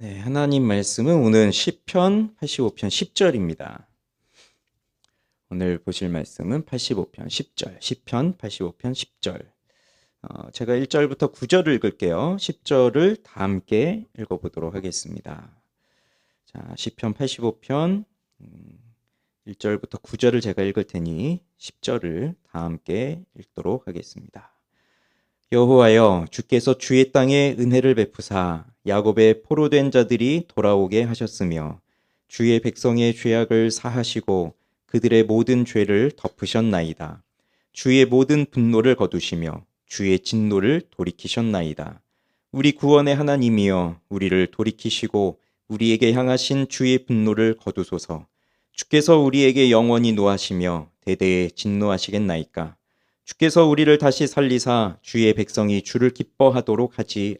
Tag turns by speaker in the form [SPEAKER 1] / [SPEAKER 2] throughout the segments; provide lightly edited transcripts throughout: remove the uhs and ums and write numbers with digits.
[SPEAKER 1] 네, 하나님 말씀은 오늘 시편 85편 10절입니다. 오늘 보실 말씀은 85편 10절, 시편 85편 10절. 제가 1절부터 9절을 읽을게요. 10절을 다 함께 읽어보도록 하겠습니다. 자, 시편 85편 1절부터 9절을 제가 읽을 테니 10절을 다 함께 읽도록 하겠습니다. 여호와여, 주께서 주의 땅에 은혜를 베푸사 야곱의 포로된 자들이 돌아오게 하셨으며 주의 백성의 죄악을 사하시고 그들의 모든 죄를 덮으셨나이다. 주의 모든 분노를 거두시며 주의 진노를 돌이키셨나이다. 우리 구원의 하나님이여, 우리를 돌이키시고 우리에게 향하신 주의 분노를 거두소서. 주께서 우리에게 영원히 노하시며 대대에 진노하시겠나이까. 주께서 우리를 다시 살리사 주의 백성이 주를 기뻐하도록 하지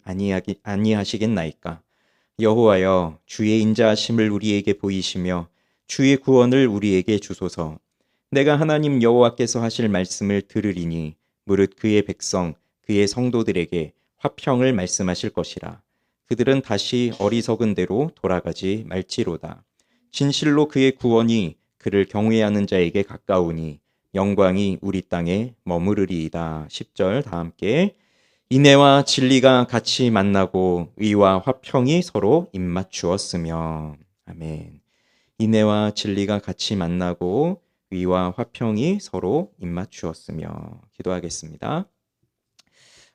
[SPEAKER 1] 아니하시겠나이까. 여호와여, 주의 인자하심을 우리에게 보이시며 주의 구원을 우리에게 주소서. 내가 하나님 여호와께서 하실 말씀을 들으리니 무릇 그의 백성 그의 성도들에게 화평을 말씀하실 것이라. 그들은 다시 어리석은 대로 돌아가지 말지로다. 진실로 그의 구원이 그를 경외하는 자에게 가까우니 영광이 우리 땅에 머무르리이다. 10절 다 함께. 인애와 진리가 같이 만나고 의와 화평이 서로 입맞추었으며. 아멘. 인애와 진리가 같이 만나고 의와 화평이 서로 입맞추었으며. 기도하겠습니다.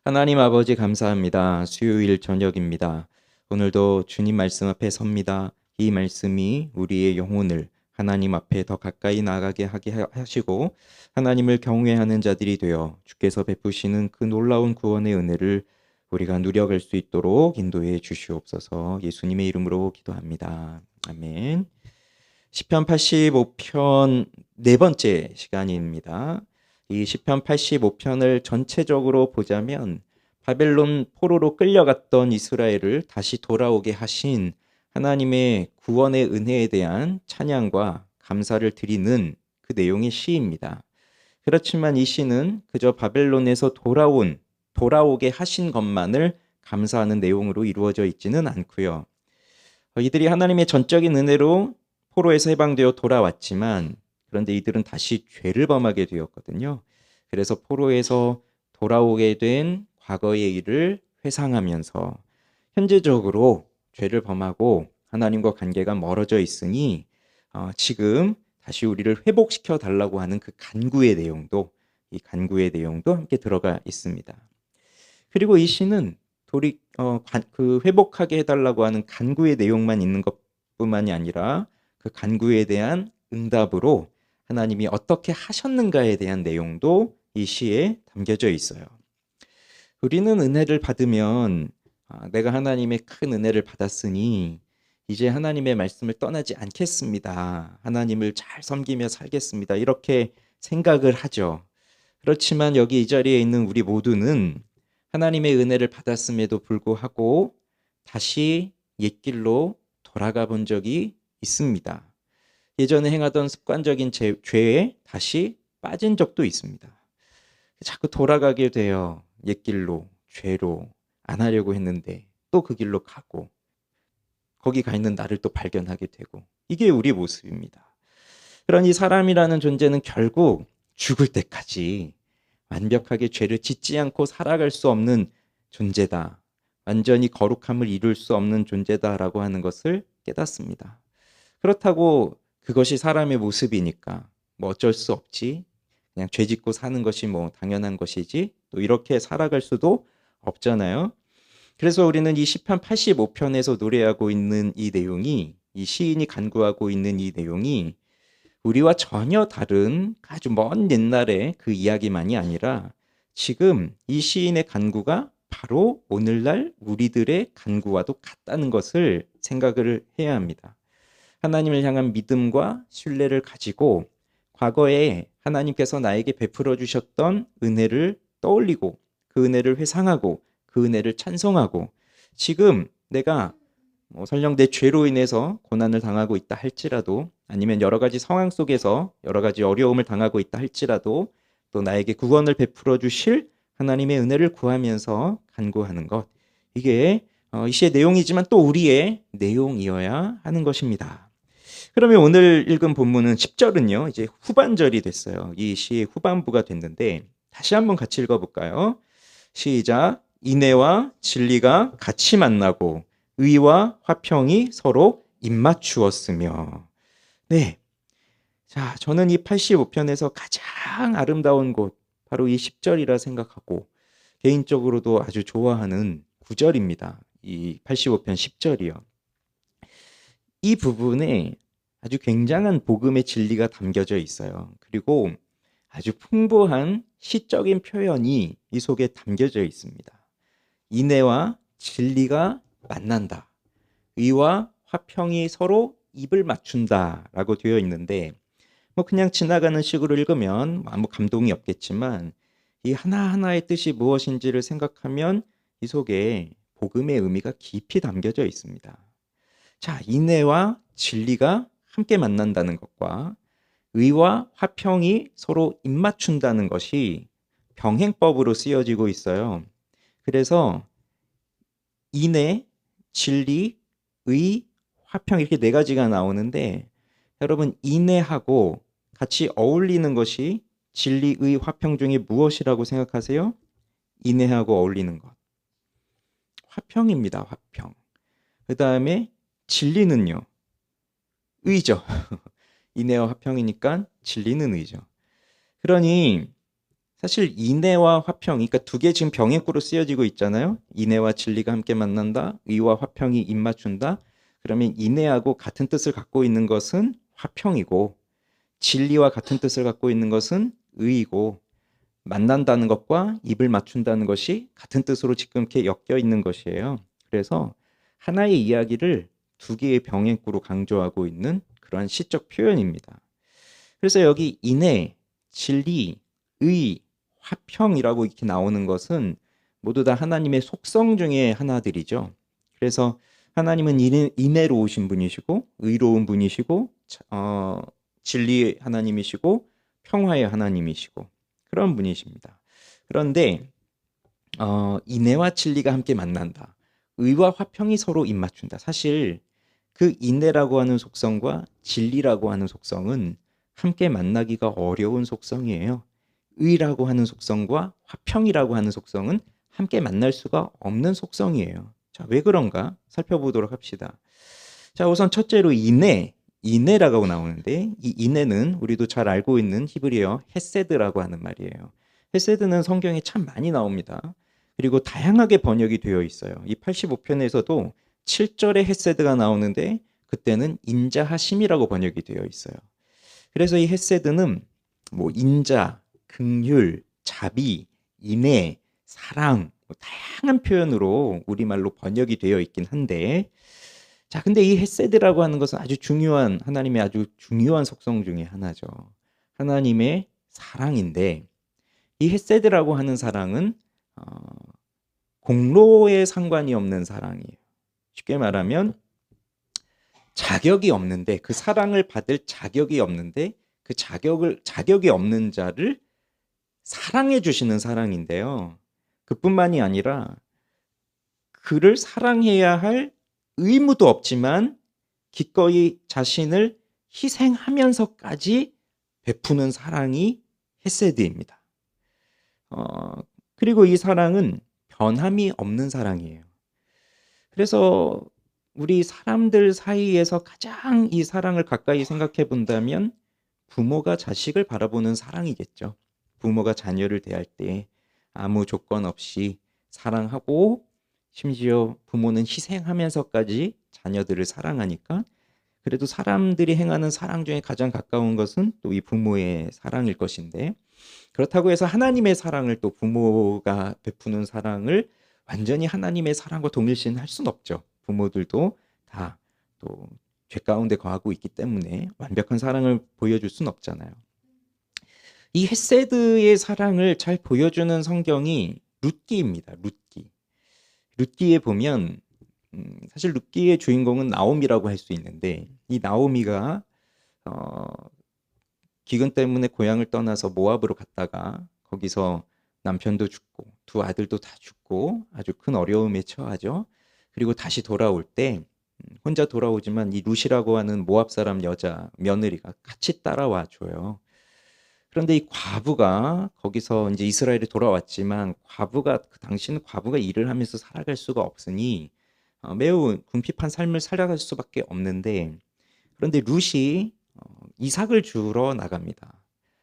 [SPEAKER 1] 하나님 아버지 감사합니다. 수요일 저녁입니다. 오늘도 주님 말씀 앞에 섭니다. 이 말씀이 우리의 영혼을 하나님 앞에 더 가까이 나가게 하게 하시고 하나님을 경외하는 자들이 되어 주께서 베푸시는 그 놀라운 구원의 은혜를 우리가 누려갈 수 있도록 인도해 주시옵소서. 예수님의 이름으로 기도합니다. 아멘. 시편 85편 네 번째 시간입니다. 이 시편 85편을 전체적으로 보자면 바벨론 포로로 끌려갔던 이스라엘을 다시 돌아오게 하신 하나님의 구원의 은혜에 대한 찬양과 감사를 드리는 그 내용의 시입니다. 그렇지만 이 시는 그저 바벨론에서 돌아오게 하신 것만을 감사하는 내용으로 이루어져 있지는 않고요. 이들이 하나님의 전적인 은혜로 포로에서 해방되어 돌아왔지만 그런데 이들은 다시 죄를 범하게 되었거든요. 그래서 포로에서 돌아오게 된 과거의 일을 회상하면서 현재적으로 죄를 범하고 하나님과 관계가 멀어져 있으니 지금 다시 우리를 회복시켜 달라고 하는 그 간구의 내용도 함께 들어가 있습니다. 그리고 이 시는 그 회복하게 해달라고 하는 간구의 내용만 있는 것뿐만이 아니라 그 간구에 대한 응답으로 하나님이 어떻게 하셨는가에 대한 내용도 이 시에 담겨져 있어요. 우리는 은혜를 받으면 내가 하나님의 큰 은혜를 받았으니 이제 하나님의 말씀을 떠나지 않겠습니다. 하나님을 잘 섬기며 살겠습니다. 이렇게 생각을 하죠. 그렇지만 여기 이 자리에 있는 우리 모두는 하나님의 은혜를 받았음에도 불구하고 다시 옛길로 돌아가 본 적이 있습니다. 예전에 행하던 습관적인 죄에 다시 빠진 적도 있습니다. 자꾸 돌아가게 돼요. 옛길로, 죄로 안 하려고 했는데 또 그 길로 가고 거기 가 있는 나를 또 발견하게 되고 이게 우리 모습입니다. 그러니 사람이라는 존재는 결국 죽을 때까지 완벽하게 죄를 짓지 않고 살아갈 수 없는 존재다. 완전히 거룩함을 이룰 수 없는 존재다라고 하는 것을 깨닫습니다. 그렇다고 그것이 사람의 모습이니까 뭐 어쩔 수 없지. 그냥 죄 짓고 사는 것이 뭐 당연한 것이지. 또 이렇게 살아갈 수도 없잖아요. 그래서 우리는 이 시편 85편에서 노래하고 있는 이 내용이, 이 시인이 간구하고 있는 이 내용이 우리와 전혀 다른 아주 먼 옛날의 그 이야기만이 아니라 지금 이 시인의 간구가 바로 오늘날 우리들의 간구와도 같다는 것을 생각을 해야 합니다. 하나님을 향한 믿음과 신뢰를 가지고 과거에 하나님께서 나에게 베풀어 주셨던 은혜를 떠올리고 그 은혜를 회상하고 그 은혜를 찬송하고 지금 내가 설령 내 죄로 인해서 고난을 당하고 있다 할지라도 아니면 여러 가지 상황 속에서 여러 가지 어려움을 당하고 있다 할지라도 또 나에게 구원을 베풀어 주실 하나님의 은혜를 구하면서 간구하는 것, 이게 이 시의 내용이지만 또 우리의 내용이어야 하는 것입니다. 그러면 오늘 읽은 본문은 10절은요, 이제 후반절이 됐어요. 이 시의 후반부가 됐는데, 다시 한번 같이 읽어볼까요? 시작. 인애와 진리가 같이 만나고 의와 화평이 서로 입맞추었으며. 네. 자, 저는 이 85편에서 가장 아름다운 곳, 바로 이 10절이라 생각하고, 개인적으로도 아주 좋아하는 구절입니다. 이 85편 10절이요. 이 부분에 아주 굉장한 복음의 진리가 담겨져 있어요. 그리고 아주 풍부한 시적인 표현이 이 속에 담겨져 있습니다. 인애와 진리가 만난다. 의와 화평이 서로 입을 맞춘다라고 되어 있는데, 뭐 그냥 지나가는 식으로 읽으면 아무 감동이 없겠지만, 이 하나하나의 뜻이 무엇인지를 생각하면 이 속에 복음의 의미가 깊이 담겨져 있습니다. 자, 인애와 진리가 함께 만난다는 것과 의와 화평이 서로 입맞춘다는 것이 병행법으로 쓰여지고 있어요. 그래서 인애, 진리, 의, 화평 이렇게 네 가지가 나오는데, 여러분 인애하고 같이 어울리는 것이 진리, 의, 화평 중에 무엇이라고 생각하세요? 인애하고 어울리는 것. 화평입니다. 화평. 그 다음에 진리는요. 의죠. 인애와 화평이니까 진리는 의죠. 그러니 사실 인애와 화평, 그러니까 두 개 지금 병행구로 쓰여지고 있잖아요. 인애와 진리가 함께 만난다. 의와 화평이 입맞춘다. 그러면 인애하고 같은 뜻을 갖고 있는 것은 화평이고, 진리와 같은 뜻을 갖고 있는 것은 의이고, 만난다는 것과 입을 맞춘다는 것이 같은 뜻으로 지금 이렇게 엮여 있는 것이에요. 그래서 하나의 이야기를 두 개의 병행구로 강조하고 있는 그러한 시적 표현입니다. 그래서 여기 인애, 진리, 의, 화평이라고 이렇게 나오는 것은 모두 다 하나님의 속성 중에 하나들이죠. 그래서 하나님은 인애로우신 분이시고, 의로운 분이시고, 진리의 하나님이시고, 평화의 하나님이시고, 그런 분이십니다. 그런데 인애와 진리가 함께 만난다. 의와 화평이 서로 입맞춘다. 사실 그 인애라고 하는 속성과 진리라고 하는 속성은 함께 만나기가 어려운 속성이에요. 의라고 하는 속성과 화평이라고 하는 속성은 함께 만날 수가 없는 속성이에요. 자, 왜 그런가 살펴보도록 합시다. 자, 우선 첫째로 인애라고 나오는데, 이 인애는 우리도 잘 알고 있는 히브리어 헤세드라고 하는 말이에요. 헤세드는 성경에 참 많이 나옵니다. 그리고 다양하게 번역이 되어 있어요. 이 85편에서도 7절에 헤세드가 나오는데, 그때는 인자하심이라고 번역이 되어 있어요. 그래서 이 헤세드는 뭐 인자, 긍휼, 자비, 인애, 사랑, 다양한 표현으로 우리말로 번역이 되어 있긴 한데, 자, 근데 이 헤세드라고 하는 것은 아주 중요한, 하나님의 아주 중요한 속성 중에 하나죠. 하나님의 사랑인데, 이 헤세드라고 하는 사랑은 공로에 상관이 없는 사랑이에요. 쉽게 말하면 자격이 없는데, 그 사랑을 받을 자격이 없는데, 그 자격이 없는 자를 사랑해 주시는 사랑인데요. 그뿐만이 아니라 그를 사랑해야 할 의무도 없지만 기꺼이 자신을 희생하면서까지 베푸는 사랑이 헤세드입니다. 그리고 이 사랑은 변함이 없는 사랑이에요. 그래서 우리 사람들 사이에서 가장 이 사랑을 가까이 생각해 본다면 부모가 자식을 바라보는 사랑이겠죠. 부모가 자녀를 대할 때 아무 조건 없이 사랑하고, 심지어 부모는 희생하면서까지 자녀들을 사랑하니까, 그래도 사람들이 행하는 사랑 중에 가장 가까운 것은 또 이 부모의 사랑일 것인데, 그렇다고 해서 하나님의 사랑을, 또 부모가 베푸는 사랑을 완전히 하나님의 사랑과 동일시할 수는 없죠. 부모들도 다 또 죄 가운데 거하고 있기 때문에 완벽한 사랑을 보여줄 수는 없잖아요. 이 헤세드의 사랑을 잘 보여주는 성경이 룻기입니다. 룻기에 보면 사실 룻기의 주인공은 나오미라고 할 수 있는데, 이 나오미가 기근 때문에 고향을 떠나서 모압으로 갔다가 거기서 남편도 죽고 두 아들도 다 죽고 아주 큰 어려움에 처하죠. 그리고 다시 돌아올 때 혼자 돌아오지만 이 룻이라고 하는 모압 사람 여자 며느리가 같이 따라와 줘요. 그런데 이 과부가 거기서 이제 이스라엘에 돌아왔지만 과부가 그 당시는 과부가 일을 하면서 살아갈 수가 없으니 매우 궁핍한 삶을 살아갈 수밖에 없는데, 그런데 룻이 이삭을 주러 나갑니다.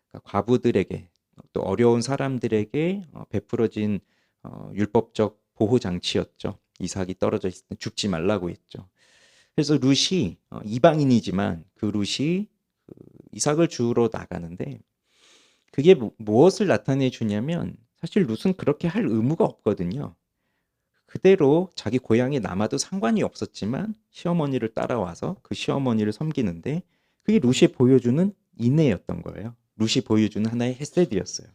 [SPEAKER 1] 그러니까 과부들에게 또 어려운 사람들에게 베풀어진 율법적 보호 장치였죠. 이삭이 떨어져 있을 때 죽지 말라고 했죠. 그래서 룻이 이방인이지만 그 룻이 이삭을 주러 나가는데, 그게 무엇을 나타내 주냐면 사실 룻은 그렇게 할 의무가 없거든요. 그대로 자기 고향에 남아도 상관이 없었지만 시어머니를 따라와서 그 시어머니를 섬기는데, 그게 룻이 보여주는 인애였던 거예요. 룻이 보여주는 하나의 헤세드였어요.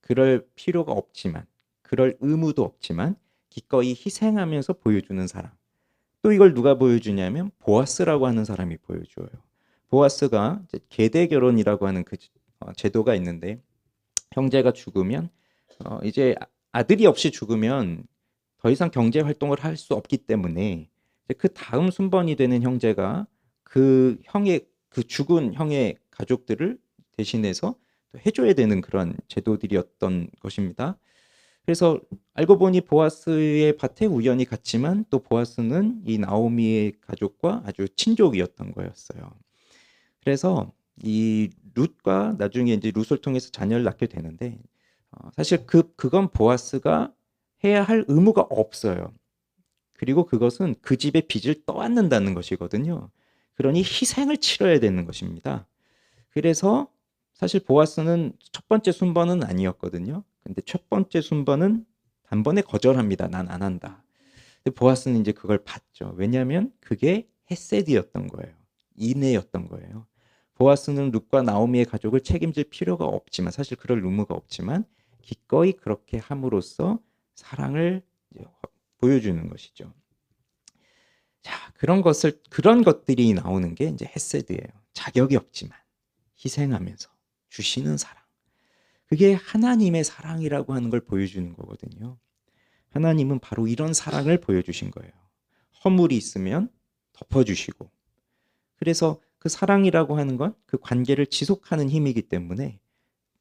[SPEAKER 1] 그럴 필요가 없지만, 그럴 의무도 없지만 기꺼이 희생하면서 보여주는 사랑. 또 이걸 누가 보여주냐면 보아스라고 하는 사람이 보여줘요. 보아스가 이제 계대 결혼이라고 하는 그 제도가 있는데, 형제가 죽으면 이제 아들이 없이 죽으면 더 이상 경제 활동을 할 수 없기 때문에 이제 그 다음 순번이 되는 형제가 그 죽은 형의 가족들을 대신해서 또 해줘야 되는 그런 제도들이었던 것입니다. 그래서 알고 보니 보아스의 밭에 우연히 갔지만 또 보아스는 이 나오미의 가족과 아주 친족이었던 거였어요. 그래서 이 룻과 나중에 이제 룻을 통해서 자녀를 낳게 되는데, 사실 그건 보아스가 해야 할 의무가 없어요. 그리고 그것은 그 집의 빚을 떠안는다는 것이거든요. 그러니 희생을 치러야 되는 것입니다. 그래서 사실 보아스는 첫 번째 순번은 아니었거든요. 근데 첫 번째 순번은 단번에 거절합니다. 난 안 한다. 근데 보아스는 이제 그걸 받죠. 왜냐하면 그게 헤세드였던 거예요. 인애였던 거예요. 보아스는 룻과 나오미의 가족을 책임질 필요가 없지만, 사실 그럴 의무가 없지만 기꺼이 그렇게 함으로써 사랑을 보여주는 것이죠. 자, 그런 것들이 나오는 게 이제 헤세드예요. 자격이 없지만 희생하면서 주시는 사랑. 그게 하나님의 사랑이라고 하는 걸 보여주는 거거든요. 하나님은 바로 이런 사랑을 보여주신 거예요. 허물이 있으면 덮어주시고, 그래서 그 사랑이라고 하는 건 그 관계를 지속하는 힘이기 때문에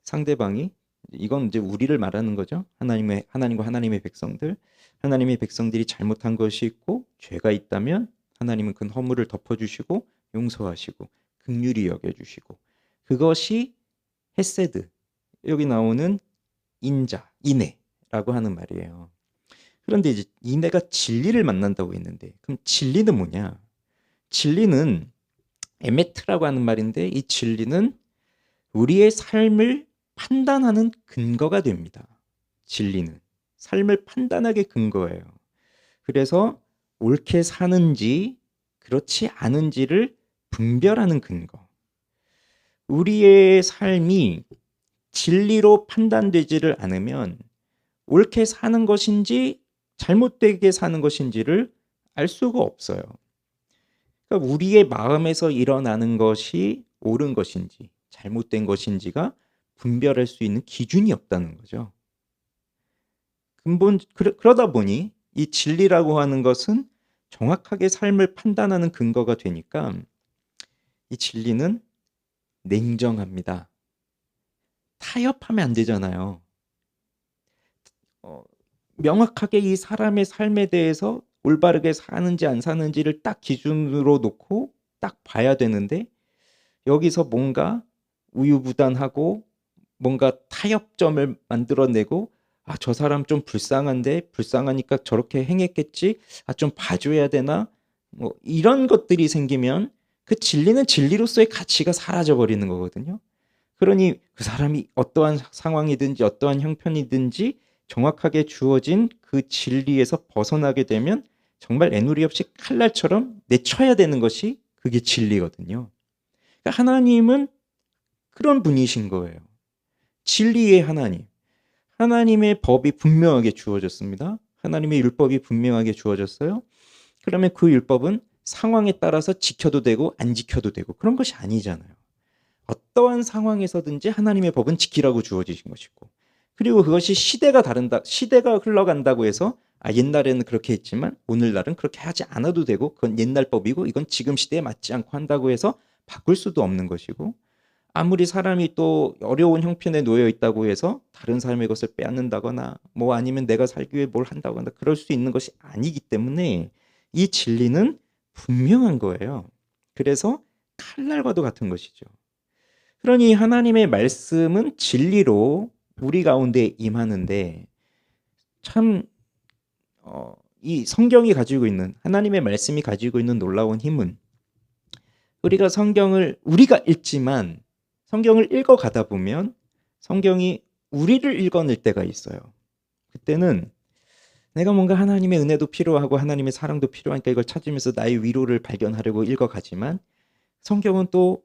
[SPEAKER 1] 상대방이, 이건 이제 우리를 말하는 거죠. 하나님과 하나님의 백성들이 잘못한 것이 있고 죄가 있다면 하나님은 그 허물을 덮어주시고 용서하시고 긍휼히 여겨주시고, 그것이 헤세드, 여기 나오는 인애라고 하는 말이에요. 그런데 이제 인애가 진리를 만난다고 했는데, 그럼 진리는 뭐냐? 진리는 에메트라고 하는 말인데, 이 진리는 우리의 삶을 판단하는 근거가 됩니다. 진리는 삶을 판단하게 근거해요. 그래서 옳게 사는지 그렇지 않은지를 분별하는 근거. 우리의 삶이 진리로 판단되지를 않으면 옳게 사는 것인지 잘못되게 사는 것인지를 알 수가 없어요. 그러니까 우리의 마음에서 일어나는 것이 옳은 것인지 잘못된 것인지가 분별할 수 있는 기준이 없다는 거죠. 그러다 보니 이 진리라고 하는 것은 정확하게 삶을 판단하는 근거가 되니까 이 진리는 냉정합니다. 타협하면 안 되잖아요. 명확하게 이 사람의 삶에 대해서 올바르게 사는지 안 사는지를 딱 기준으로 놓고 딱 봐야 되는데, 여기서 뭔가 우유부단하고 뭔가 타협점을 만들어내고, 저 사람 좀 불쌍한데 불쌍하니까 저렇게 행했겠지, 좀 봐줘야 되나, 뭐 이런 것들이 생기면 그 진리는 진리로서의 가치가 사라져 버리는 거거든요. 그러니 그 사람이 어떠한 상황이든지 어떠한 형편이든지 정확하게 주어진 그 진리에서 벗어나게 되면 정말 애누리 없이 칼날처럼 내쳐야 되는 것이 그게 진리거든요. 그러니까 하나님은 그런 분이신 거예요. 진리의 하나님. 하나님의 법이 분명하게 주어졌습니다. 하나님의 율법이 분명하게 주어졌어요. 그러면 그 율법은 상황에 따라서 지켜도 되고 안 지켜도 되고 그런 것이 아니잖아요. 어떠한 상황에서든지 하나님의 법은 지키라고 주어지신 것이고, 그리고 그것이 시대가 흘러간다고 해서 옛날에는 그렇게 했지만 오늘날은 그렇게 하지 않아도 되고 그건 옛날 법이고 이건 지금 시대에 맞지 않고 한다고 해서 바꿀 수도 없는 것이고 아무리 사람이 또 어려운 형편에 놓여 있다고 해서 다른 사람의 것을 빼앗는다거나 뭐 아니면 내가 살기 위해 뭘 한다거나 그럴 수 있는 것이 아니기 때문에 이 진리는 분명한 거예요. 그래서 칼날과도 같은 것이죠. 그러니 하나님의 말씀은 진리로 우리 가운데 임하는데 참 이 성경이 가지고 있는 하나님의 말씀이 가지고 있는 놀라운 힘은 우리가 읽지만 성경을 읽어가다 보면 성경이 우리를 읽어낼 때가 있어요. 그때는 내가 뭔가 하나님의 은혜도 필요하고 하나님의 사랑도 필요하니까 이걸 찾으면서 나의 위로를 발견하려고 읽어가지만 성경은 또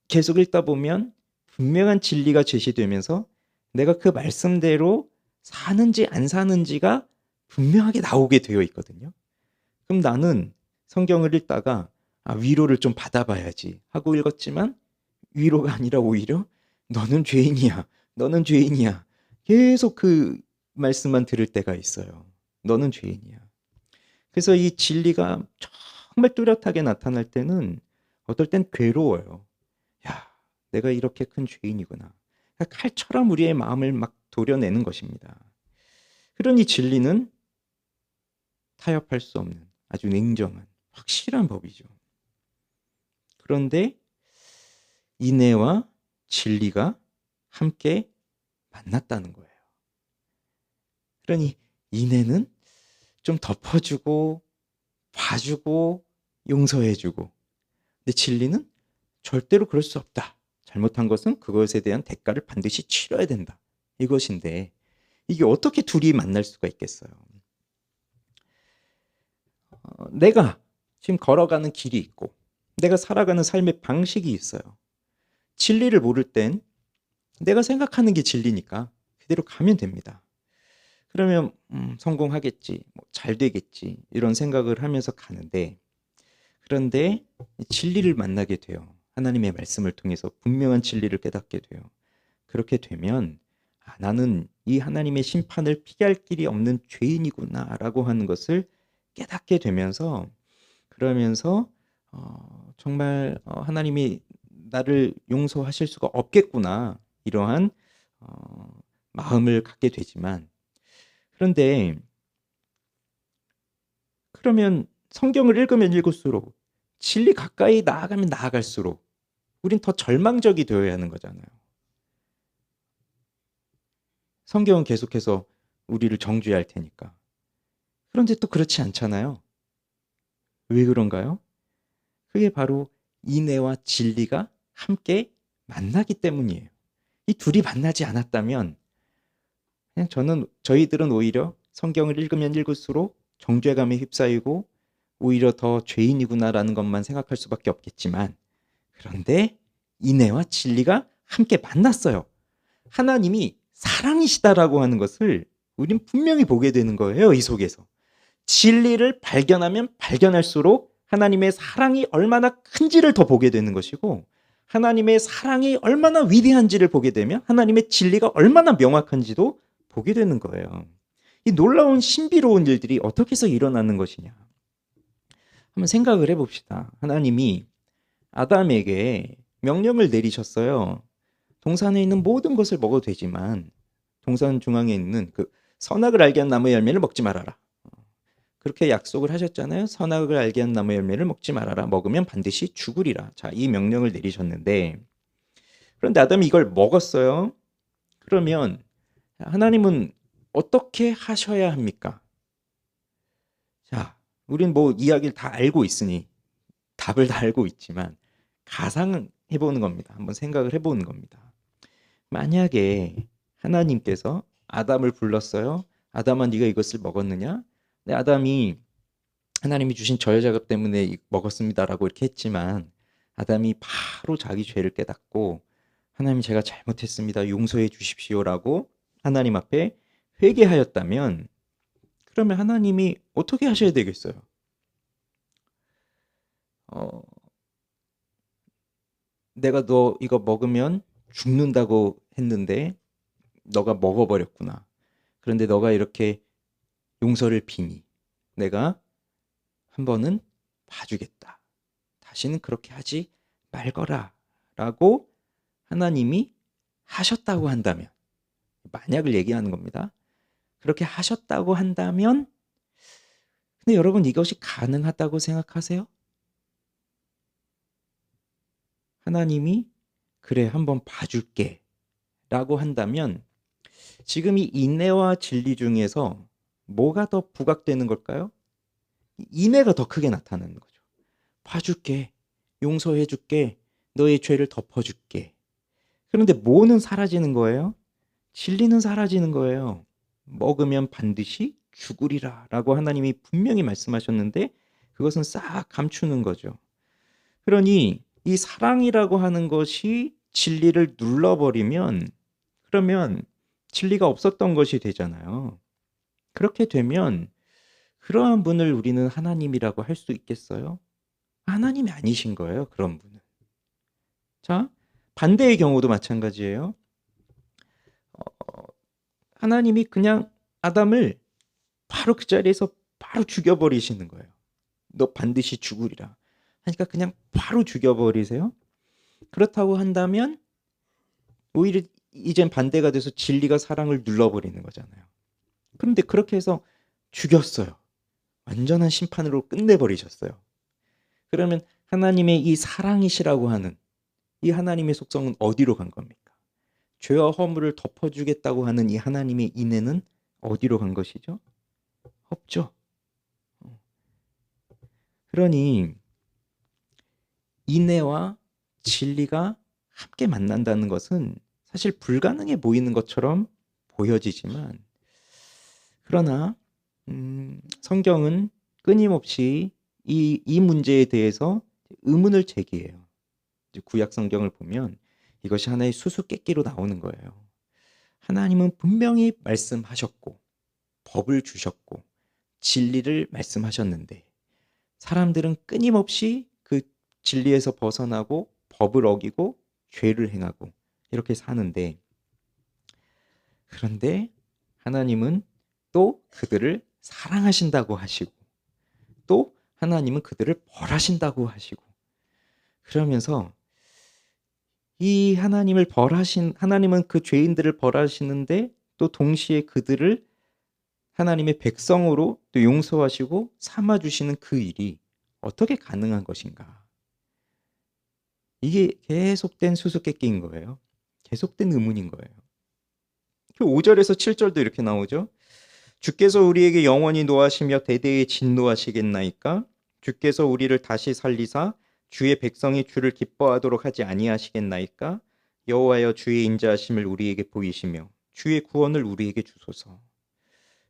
[SPEAKER 1] 계속 읽다 보면 분명한 진리가 제시되면서 내가 그 말씀대로 사는지 안 사는지가 분명하게 나오게 되어 있거든요. 그럼 나는 성경을 읽다가 위로를 좀 받아봐야지 하고 읽었지만 위로가 아니라 오히려 너는 죄인이야. 너는 죄인이야. 계속 그 말씀만 들을 때가 있어요. 너는 죄인이야. 그래서 이 진리가 정말 뚜렷하게 나타날 때는 어떨 땐 괴로워요. 야, 내가 이렇게 큰 죄인이구나. 칼처럼 우리의 마음을 막 도려내는 것입니다. 그러니 진리는 타협할 수 없는 아주 냉정한 확실한 법이죠. 그런데 인애와 진리가 함께 만났다는 거예요. 그러니 인애는 좀 덮어주고 봐주고 용서해주고 근데 진리는 절대로 그럴 수 없다. 잘못한 것은 그것에 대한 대가를 반드시 치러야 된다. 이것인데 이게 어떻게 둘이 만날 수가 있겠어요? 내가 지금 걸어가는 길이 있고 내가 살아가는 삶의 방식이 있어요. 진리를 모를 땐 내가 생각하는 게 진리니까 그대로 가면 됩니다. 그러면 성공하겠지, 잘 되겠지 이런 생각을 하면서 가는데 그런데 진리를 만나게 돼요. 하나님의 말씀을 통해서 분명한 진리를 깨닫게 돼요. 그렇게 되면 나는 이 하나님의 심판을 피할 길이 없는 죄인이구나라고 하는 것을 깨닫게 되면서 그러면서 정말 하나님이 나를 용서하실 수가 없겠구나 이러한 마음을 갖게 되지만 그런데 그러면 성경을 읽으면 읽을수록 진리 가까이 나아가면 나아갈수록 우린 더 절망적이 되어야 하는 거잖아요. 성경은 계속해서 우리를 정죄할 테니까. 그런데 또 그렇지 않잖아요. 왜 그런가요? 그게 바로 인애와 진리가 함께 만나기 때문이에요. 이 둘이 만나지 않았다면 그냥 저희들은 오히려 성경을 읽으면 읽을수록 정죄감에 휩싸이고 오히려 더 죄인이구나라는 것만 생각할 수밖에 없겠지만 그런데 인애와 진리가 함께 만났어요. 하나님이 사랑이시다라고 하는 것을 우린 분명히 보게 되는 거예요. 이 속에서. 진리를 발견하면 발견할수록 하나님의 사랑이 얼마나 큰지를 더 보게 되는 것이고 하나님의 사랑이 얼마나 위대한지를 보게 되면 하나님의 진리가 얼마나 명확한지도 보게 되는 거예요. 이 놀라운 신비로운 일들이 어떻게 해서 일어나는 것이냐. 한번 생각을 해봅시다. 하나님이 아담에게 명령을 내리셨어요. 동산에 있는 모든 것을 먹어도 되지만 동산 중앙에 있는 그 선악을 알게 한 나무의 열매를 먹지 말아라. 그렇게 약속을 하셨잖아요. 선악을 알게 한 나무의 열매를 먹지 말아라. 먹으면 반드시 죽으리라. 자, 이 명령을 내리셨는데 그런데 아담이 이걸 먹었어요. 그러면 하나님은 어떻게 하셔야 합니까? 자, 우린 뭐 이야기를 다 알고 있으니 답을 다 알고 있지만 가상해보는 겁니다. 한번 생각을 해보는 겁니다. 만약에 하나님께서 아담을 불렀어요. 아담아 네가 이것을 먹었느냐? 네, 아담이 하나님이 주신 저여자급 때문에 먹었습니다라고 이렇게 했지만 아담이 바로 자기 죄를 깨닫고 하나님 제가 잘못했습니다. 용서해 주십시오라고 하나님 앞에 회개하였다면 그러면 하나님이 어떻게 하셔야 되겠어요? 내가 너 이거 먹으면 죽는다고 했는데 너가 먹어버렸구나. 그런데 너가 이렇게 용서를 비니 내가 한 번은 봐주겠다. 다시는 그렇게 하지 말거라 라고 하나님이 하셨다고 한다면, 만약을 얘기하는 겁니다. 그렇게 하셨다고 한다면, 근데 여러분 이것이 가능하다고 생각하세요? 하나님이 그래 한번 봐줄게 라고 한다면 지금 이 인애와 진리 중에서 뭐가 더 부각되는 걸까요? 인애가 더 크게 나타나는 거죠. 봐줄게, 용서해줄게, 너의 죄를 덮어줄게. 그런데 뭐는 사라지는 거예요? 진리는 사라지는 거예요. 먹으면 반드시 죽으리라 라고 하나님이 분명히 말씀하셨는데 그것은 싹 감추는 거죠. 그러니 이 사랑이라고 하는 것이 진리를 눌러버리면, 그러면 진리가 없었던 것이 되잖아요. 그렇게 되면 그러한 분을 우리는 하나님이라고 할 수 있겠어요? 하나님이 아니신 거예요, 그런 분은. 자, 반대의 경우도 마찬가지예요. 하나님이 그냥 아담을 바로 그 자리에서 바로 죽여버리시는 거예요. 너 반드시 죽으리라 하니까 그냥 바로 죽여버리세요. 그렇다고 한다면 오히려 이젠 반대가 돼서 진리가 사랑을 눌러버리는 거잖아요. 그런데 그렇게 해서 죽였어요. 완전한 심판으로 끝내버리셨어요. 그러면 하나님의 이 사랑이시라고 하는 이 하나님의 속성은 어디로 간 겁니까? 죄와 허물을 덮어주겠다고 하는 이 하나님의 인애는 어디로 간 것이죠? 없죠. 그러니 인애와 진리가 함께 만난다는 것은 사실 불가능해 보이는 것처럼 보여지지만, 그러나 성경은 끊임없이 이 문제에 대해서 의문을 제기해요. 구약 성경을 보면 이것이 하나의 수수께끼로 나오는 거예요. 하나님은 분명히 말씀하셨고 법을 주셨고 진리를 말씀하셨는데 사람들은 끊임없이 그 진리에서 벗어나고 법을 어기고 죄를 행하고 이렇게 사는데, 그런데 하나님은 또 그들을 사랑하신다고 하시고 또 하나님은 그들을 벌하신다고 하시고, 그러면서 이 하나님은 그 죄인들을 벌하시는데 또 동시에 그들을 하나님의 백성으로 또 용서하시고 삼아주시는 그 일이 어떻게 가능한 것인가? 이게 계속된 수수께끼인 거예요. 계속된 의문인 거예요. 5절에서 7절도 이렇게 나오죠. 주께서 우리에게 영원히 노하시며 대대에 진노하시겠나이까? 주께서 우리를 다시 살리사 주의 백성이 주를 기뻐하도록 하지 아니하시겠나이까? 여호와여 주의 인자하심을 우리에게 보이시며 주의 구원을 우리에게 주소서.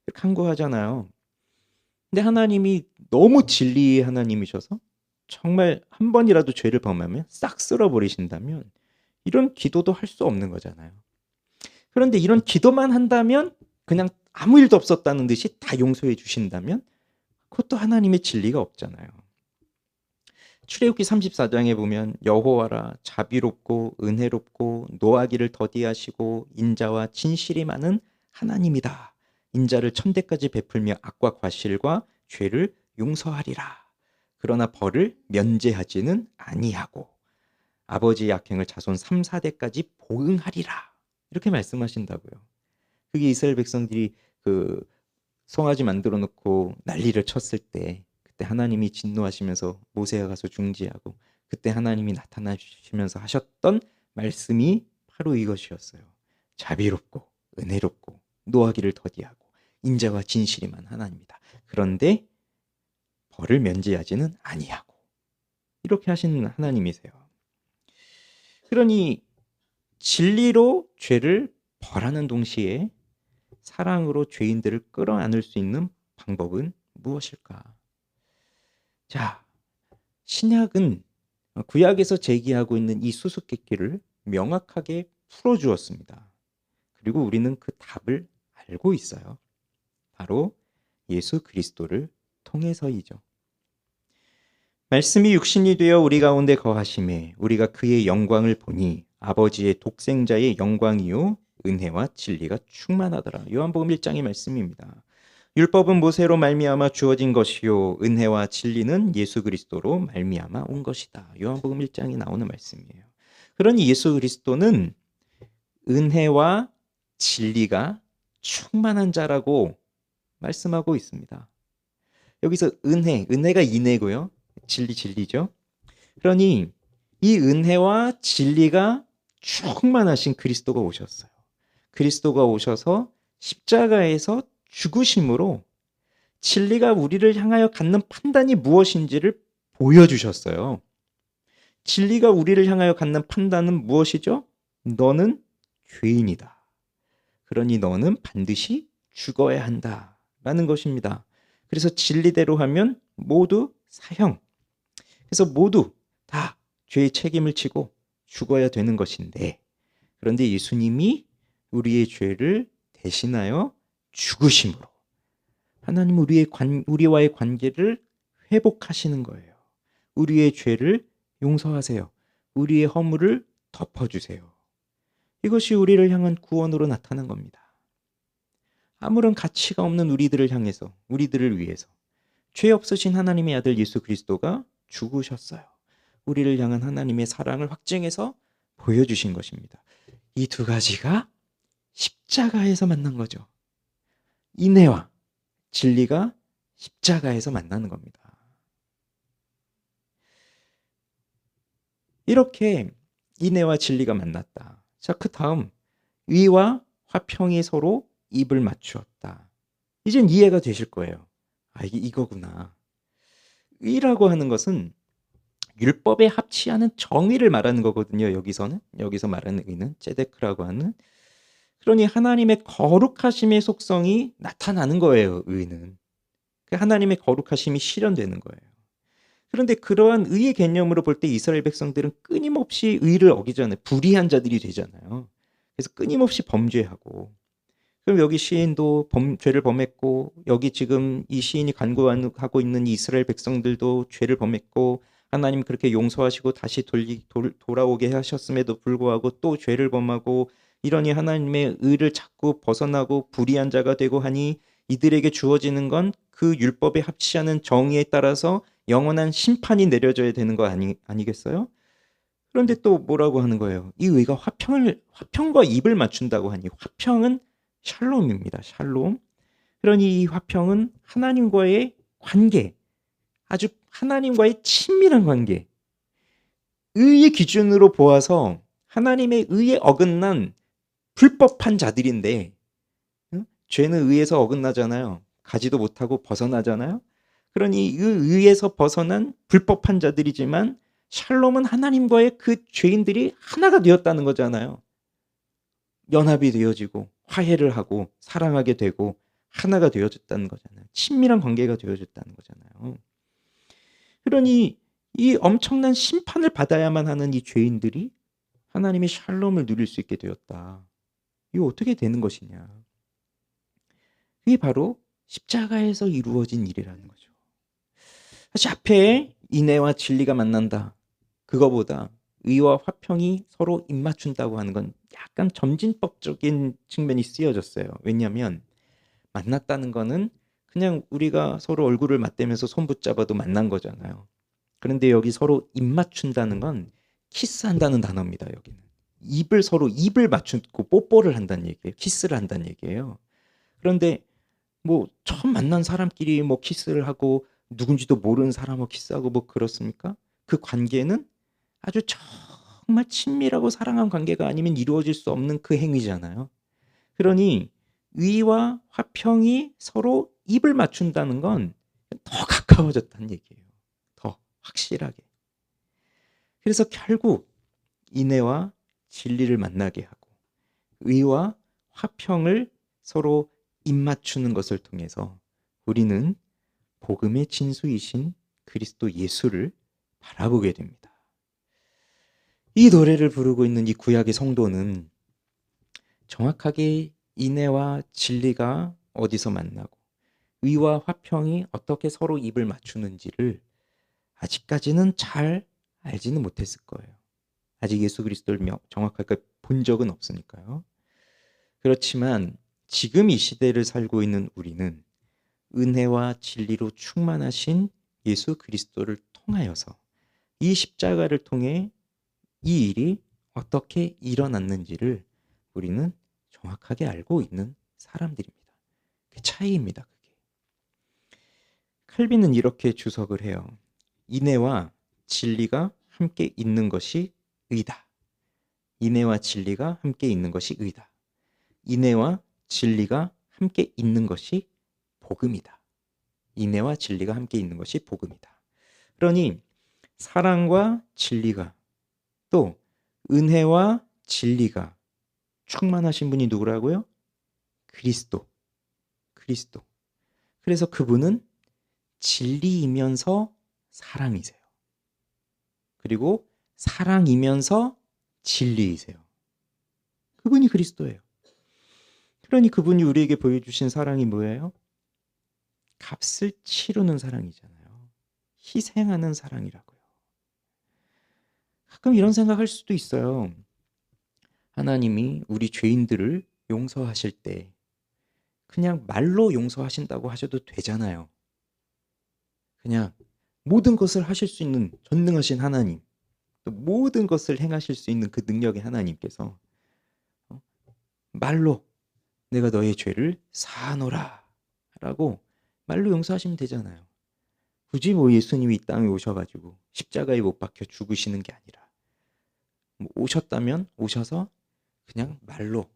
[SPEAKER 1] 이렇게 간구하잖아요. 근데 하나님이 너무 진리의 하나님이셔서 정말 한 번이라도 죄를 범하면 싹 쓸어버리신다면 이런 기도도 할 수 없는 거잖아요. 그런데 이런 기도만 한다면 그냥 아무 일도 없었다는 듯이 다 용서해 주신다면 그것도 하나님의 진리가 없잖아요. 출애굽기 34장에 보면 여호와라 자비롭고 은혜롭고 노하기를 더디하시고 인자와 진실이 많은 하나님이다. 인자를 천대까지 베풀며 악과 과실과 죄를 용서하리라. 그러나 벌을 면제하지는 아니하고 아버지의 악행을 자손 3, 4대까지 보응하리라. 이렇게 말씀하신다고요. 그게 이스라엘 백성들이 그 송아지 만들어 놓고 난리를 쳤을 때 그때 하나님이 진노하시면서 모세가 가서 중지하고 그때 하나님이 나타나시면서 하셨던 말씀이 바로 이것이었어요. 자비롭고 은혜롭고 노하기를 더디하고 인자와 진실이 많은 하나님이다. 그런데 벌을 면제하지는 아니하고 이렇게 하시는 하나님이세요. 그러니 진리로 죄를 벌하는 동시에 사랑으로 죄인들을 끌어안을 수 있는 방법은 무엇일까? 자, 신약은 구약에서 제기하고 있는 이 수수께끼를 명확하게 풀어주었습니다. 그리고 우리는 그 답을 알고 있어요. 바로 예수 그리스도를 통해서이죠. 말씀이 육신이 되어 우리 가운데 거하심에 우리가 그의 영광을 보니 아버지의 독생자의 영광이요 은혜와 진리가 충만하더라. 요한복음 1장의 말씀입니다. 율법은 모세로 말미암아 주어진 것이요 은혜와 진리는 예수 그리스도로 말미암아 온 것이다. 요한복음 1장에 나오는 말씀이에요. 그러니 예수 그리스도는 은혜와 진리가 충만한 자라고 말씀하고 있습니다. 여기서 은혜가 인혜고요. 진리죠. 그러니 이 은혜와 진리가 충만하신 그리스도가 오셨어요. 그리스도가 오셔서 십자가에서 죽으심으로 진리가 우리를 향하여 갖는 판단이 무엇인지를 보여주셨어요. 진리가 우리를 향하여 갖는 판단은 무엇이죠? 너는 죄인이다. 그러니 너는 반드시 죽어야 한다. 라는 것입니다. 그래서 진리대로 하면 모두 사형. 그래서 모두 다 죄의 책임을 지고 죽어야 되는 것인데, 그런데 예수님이 우리의 죄를 대신하여 죽으심으로 하나님 우리와의 관계를 회복하시는 거예요. 우리의 죄를 용서하세요. 우리의 허물을 덮어주세요. 이것이 우리를 향한 구원으로 나타난 겁니다. 아무런 가치가 없는 우리들을 향해서, 우리들을 위해서 죄 없으신 하나님의 아들 예수 그리스도가 죽으셨어요. 우리를 향한 하나님의 사랑을 확증해서 보여주신 것입니다. 이 두 가지가 십자가에서 만난 거죠. 인애와 진리가 십자가에서 만나는 겁니다. 이렇게 인애와 진리가 만났다. 자, 그 다음 의와 화평이 서로 입을 맞추었다. 이젠 이해가 되실 거예요. 아, 이거구나. 의라고 하는 것은 율법에 합치하는 정의를 말하는 거거든요. 여기서 말하는 의는 ጼ데크라고 하는. 그러니 하나님의 거룩하심의 속성이 나타나는 거예요. 의는. 하나님의 거룩하심이 실현되는 거예요. 그런데 그러한 의의 개념으로 볼 때 이스라엘 백성들은 끊임없이 의를 어기잖아요. 불의한 자들이 되잖아요. 그래서 끊임없이 범죄하고. 그럼 여기 시인도 죄를 범했고, 여기 지금 이 시인이 간구하고 있는 이스라엘 백성들도 죄를 범했고, 하나님 그렇게 용서하시고 다시 돌아오게 하셨음에도 불구하고 또 죄를 범하고, 이러니 하나님의 의를 자꾸 벗어나고 불의한 자가 되고 하니 이들에게 주어지는 건 그 율법에 합치하는 정의에 따라서 영원한 심판이 내려져야 되는 거 아니겠어요? 그런데 또 뭐라고 하는 거예요? 이 의가 화평과 입을 맞춘다고 하니 화평은 샬롬입니다. 샬롬. 그러니 이 화평은 하나님과의 관계, 아주 하나님과의 친밀한 관계. 의의 기준으로 보아서 하나님의 의에 어긋난 불법한 자들인데, 죄는 의에서 어긋나잖아요. 가지도 못하고 벗어나잖아요. 그러니 그 의에서 벗어난 불법한 자들이지만 샬롬은 하나님과의 그 죄인들이 하나가 되었다는 거잖아요. 연합이 되어지고 화해를 하고 사랑하게 되고 하나가 되어졌다는 거잖아요. 친밀한 관계가 되어졌다는 거잖아요. 그러니 이 엄청난 심판을 받아야만 하는 이 죄인들이 하나님의 샬롬을 누릴 수 있게 되었다. 이거 어떻게 되는 것이냐. 그게 바로 십자가에서 이루어진 일이라는 거죠. 사실 앞에 인애와 진리가 만난다. 그거보다 의와 화평이 서로 입맞춘다고 하는 건 약간 점진법적인 측면이 쓰여졌어요. 왜냐하면 만났다는 거는 그냥 우리가 서로 얼굴을 맞대면서 손 붙잡아도 만난 거잖아요. 그런데 여기 서로 입맞춘다는 건 키스한다는 단어입니다. 여기는 서로 입을 맞추고 뽀뽀를 한다는 얘기예요. 키스를 한다는 얘기예요. 그런데 뭐 처음 만난 사람끼리 뭐 키스를 하고 누군지도 모르는 사람하고 키스하고 뭐 그렇습니까? 그 관계는 아주 정말 친밀하고 사랑한 관계가 아니면 이루어질 수 없는 그 행위잖아요. 그러니 의와 화평이 서로 입을 맞춘다는 건 더 가까워졌다는 얘기예요. 더 확실하게. 그래서 결국 인애와 진리를 만나게 하고 의와 화평을 서로 입맞추는 것을 통해서 우리는 복음의 진수이신 그리스도 예수를 바라보게 됩니다. 이 노래를 부르고 있는 이 구약의 성도는 정확하게 인애와 진리가 어디서 만나고 의와 화평이 어떻게 서로 입을 맞추는지를 아직까지는 잘 알지는 못했을 거예요. 아직 예수 그리스도를 정확하게 본 적은 없으니까요. 그렇지만 지금 이 시대를 살고 있는 우리는 은혜와 진리로 충만하신 예수 그리스도를 통하여서 이 십자가를 통해 이 일이 어떻게 일어났는지를 우리는 정확하게 알고 있는 사람들입니다. 그 차이입니다. 그게. 칼빈은 이렇게 주석을 해요. 인애와 진리가 함께 있는 것이 의다. 인애와 진리가 함께 있는 것이 의다. 인애와 진리가 함께 있는 것이 복음이다. 인애와 진리가 함께 있는 것이 복음이다. 그러니 사랑과 진리가 또 은혜와 진리가 충만하신 분이 누구라고요? 그리스도. 그래서 그분은 진리이면서 사랑이세요. 그리고 사랑이면서 진리이세요. 그분이 그리스도예요. 그러니 그분이 우리에게 보여주신 사랑이 뭐예요? 값을 치르는 사랑이잖아요. 희생하는 사랑이라고요. 가끔 이런 생각할 수도 있어요. 하나님이 우리 죄인들을 용서하실 때 그냥 말로 용서하신다고 하셔도 되잖아요. 그냥 모든 것을 하실 수 있는 전능하신 하나님, 또 모든 것을 행하실 수 있는 그 능력의 하나님께서 말로 내가 너의 죄를 사하노라 라고 말로 용서하시면 되잖아요. 굳이 뭐 예수님이 이 땅에 오셔가지고 십자가에 못 박혀 죽으시는 게 아니라 뭐 오셨다면 오셔서 그냥 말로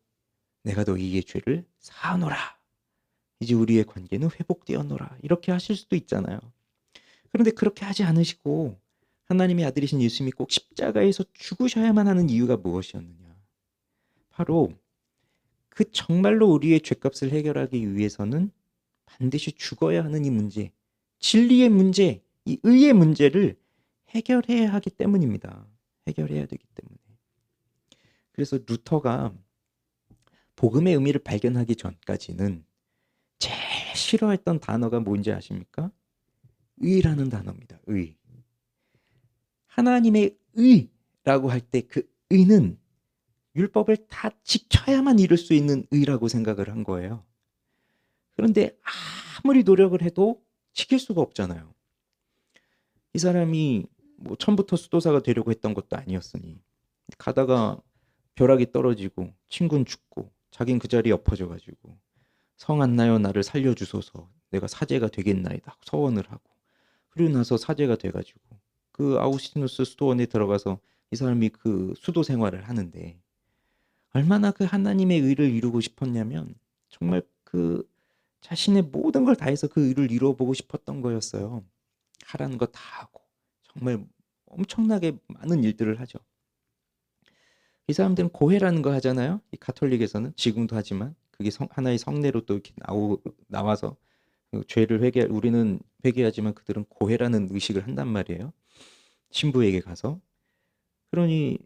[SPEAKER 1] 내가 너희의 죄를 사하노라, 이제 우리의 관계는 회복되었노라, 이렇게 하실 수도 있잖아요. 그런데 그렇게 하지 않으시고 하나님의 아들이신 예수님이 꼭 십자가에서 죽으셔야만 하는 이유가 무엇이었느냐? 바로 그 정말로 우리의 죄값을 해결하기 위해서는 반드시 죽어야 하는 이 문제, 진리의 문제, 이 의의 문제를 해결해야 하기 때문입니다. 해결해야 되기 때문에. 그래서 루터가 복음의 의미를 발견하기 전까지는 제일 싫어했던 단어가 뭔지 아십니까? 의라는 단어입니다. 의. 하나님의 의라고 할 때 그 의는 율법을 다 지켜야만 이룰 수 있는 의라고 생각을 한 거예요. 그런데 아무리 노력을 해도 지킬 수가 없잖아요. 이 사람이 뭐 처음부터 수도사가 되려고 했던 것도 아니었으니 가다가 벼락이 떨어지고 친구는 죽고 자긴 그 자리에 엎어져가지고 성 안 나요 나를 살려주소서 내가 사제가 되겠나이다 서원을 하고, 그리고 나서 사제가 돼가지고 그 아우구스티누스 수도원에 들어가서 이 사람이 그 수도 생활을 하는데 얼마나 그 하나님의 의를 이루고 싶었냐면 정말 그 자신의 모든 걸 다해서 그 의를 이루어보고 싶었던 거였어요. 하라는 거 다 하고 정말 엄청나게 많은 일들을 하죠. 이 사람들은 고해라는 거 하잖아요. 이 가톨릭에서는 지금도 하지만 그게 하나의 성례로 또 이렇게 나와서 그 죄를 우리는 회개하지만 그들은 고해라는 의식을 한단 말이에요. 신부에게 가서. 그러니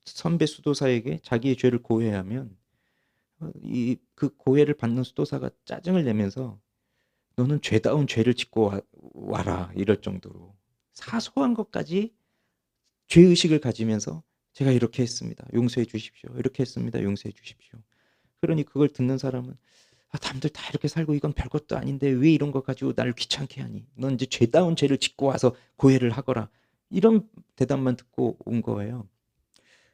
[SPEAKER 1] 선배 수도사에게 자기의 죄를 고해하면 그 고해를 받는 수도사가 짜증을 내면서 너는 죄다운 죄를 짓고 와라 이럴 정도로 사소한 것까지 죄의식을 가지면서 제가 이렇게 했습니다. 용서해 주십시오. 이렇게 했습니다. 용서해 주십시오. 그러니 그걸 듣는 사람은 남들 다 이렇게 살고 이건 별것도 아닌데 왜 이런 거 가지고 나를 귀찮게 하니? 넌 이제 죄다운 죄를 짓고 와서 고해를 하거라. 이런 대답만 듣고 온 거예요.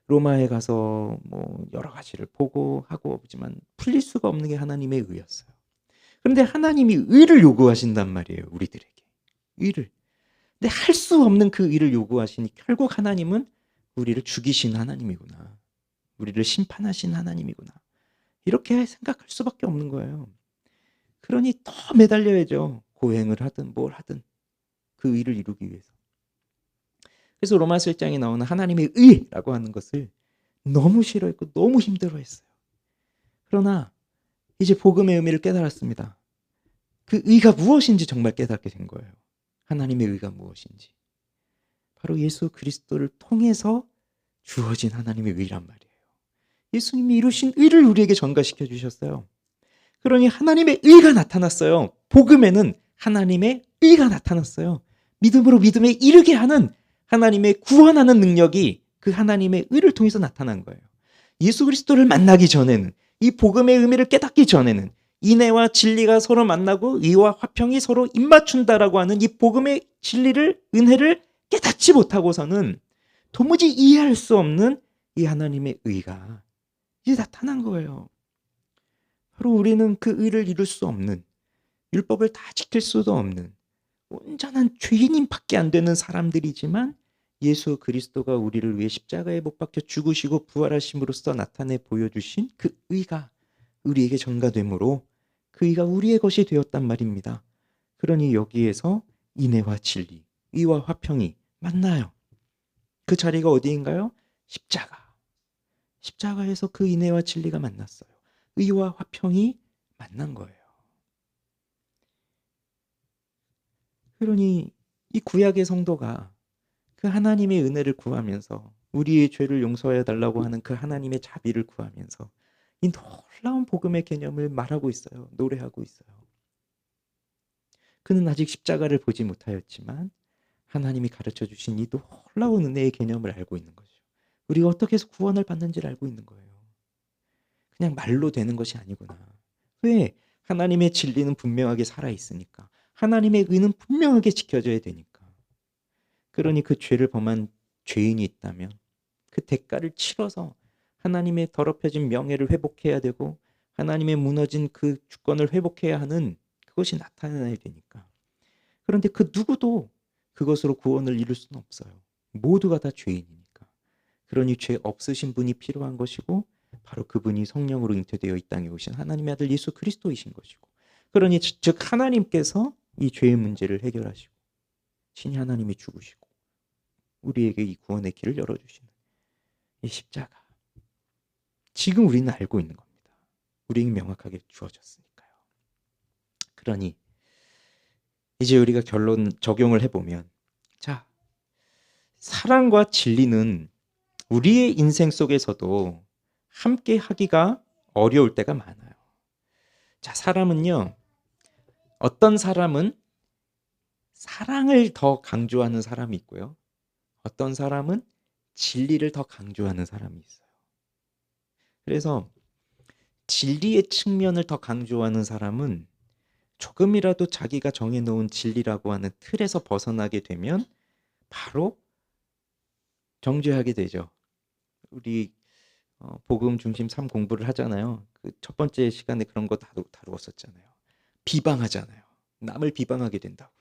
[SPEAKER 1] 로마에 가서 뭐 여러 가지를 보고 하고 오지만 풀릴 수가 없는 게 하나님의 의였어요. 그런데 하나님이 의를 요구하신단 말이에요. 우리들에게. 의를. 근데 할 수 없는 그 의를 요구하시니 결국 하나님은 우리를 죽이신 하나님이구나. 우리를 심판하신 하나님이구나. 이렇게 생각할 수밖에 없는 거예요. 그러니 더 매달려야죠. 고행을 하든 뭘 하든 그 의를 이루기 위해서. 그래서 로마서 1장에 나오는 하나님의 의라고 하는 것을 너무 싫어했고 너무 힘들어했어요. 그러나 이제 복음의 의미를 깨달았습니다. 그 의가 무엇인지 정말 깨닫게 된 거예요. 하나님의 의가 무엇인지. 바로 예수 그리스도를 통해서 주어진 하나님의 의란 말이에요. 예수님이 이루신 의를 우리에게 전가시켜 주셨어요. 그러니 하나님의 의가 나타났어요. 복음에는 하나님의 의가 나타났어요. 믿음으로 믿음에 이르게 하는 하나님의 구원하는 능력이 그 하나님의 의를 통해서 나타난 거예요. 예수 그리스도를 만나기 전에는, 이 복음의 의미를 깨닫기 전에는, 인애와 진리가 서로 만나고 의와 화평이 서로 입맞춘다라고 하는 이 복음의 진리를, 은혜를 깨닫지 못하고서는 도무지 이해할 수 없는 이 하나님의 의가 이제 나타난 거예요. 바로 우리는 그 의를 이룰 수 없는, 율법을 다 지킬 수도 없는 온전한 죄인밖에 안 되는 사람들이지만, 예수 그리스도가 우리를 위해 십자가에 못 박혀 죽으시고 부활하심으로써 나타내 보여주신 그 의가 우리에게 전가되므로 그 의가 우리의 것이 되었단 말입니다. 그러니 여기에서 인애와 진리, 의와 화평이 만나요. 그 자리가 어디인가요? 십자가. 십자가에서 그 인애와 진리가 만났어요. 의와 화평이 만난 거예요. 그러니 이 구약의 성도가 그 하나님의 은혜를 구하면서, 우리의 죄를 용서해 달라고 하는 그 하나님의 자비를 구하면서 이 놀라운 복음의 개념을 말하고 있어요. 노래하고 있어요. 그는 아직 십자가를 보지 못하였지만 하나님이 가르쳐 주신 이 놀라운 은혜의 개념을 알고 있는 거죠. 우리가 어떻게 해서 구원을 받는지를 알고 있는 거예요. 그냥 말로 되는 것이 아니구나. 왜? 하나님의 진리는 분명하게 살아있으니까. 하나님의 의는 분명하게 지켜져야 되니까. 그러니 그 죄를 범한 죄인이 있다면 그 대가를 치러서 하나님의 더럽혀진 명예를 회복해야 되고, 하나님의 무너진 그 주권을 회복해야 하는 그것이 나타나야 되니까. 그런데 그 누구도 그것으로 구원을 이룰 수는 없어요. 모두가 다 죄인이니까. 그러니 죄 없으신 분이 필요한 것이고, 바로 그분이 성령으로 잉태되어 이 땅에 오신 하나님의 아들 예수 그리스도이신 것이고, 그러니 즉 하나님께서 이 죄의 문제를 해결하시고 신이 하나님이 죽으시고 우리에게 이 구원의 길을 열어주시는 이 십자가, 지금 우리는 알고 있는 겁니다. 우리에게 명확하게 주어졌으니까요. 그러니 이제 우리가 결론 적용을 해보면, 자, 사랑과 진리는 우리의 인생 속에서도 함께 하기가 어려울 때가 많아요. 자, 사람은요, 어떤 사람은 사랑을 더 강조하는 사람이 있고요, 어떤 사람은 진리를 더 강조하는 사람이 있어요. 그래서 진리의 측면을 더 강조하는 사람은 조금이라도 자기가 정해놓은 진리라고 하는 틀에서 벗어나게 되면 바로 정죄하게 되죠. 우리 복음 중심 3 공부를 하잖아요. 그 첫 번째 시간에 그런 거 다루었었잖아요. 비방하잖아요. 남을 비방하게 된다고요.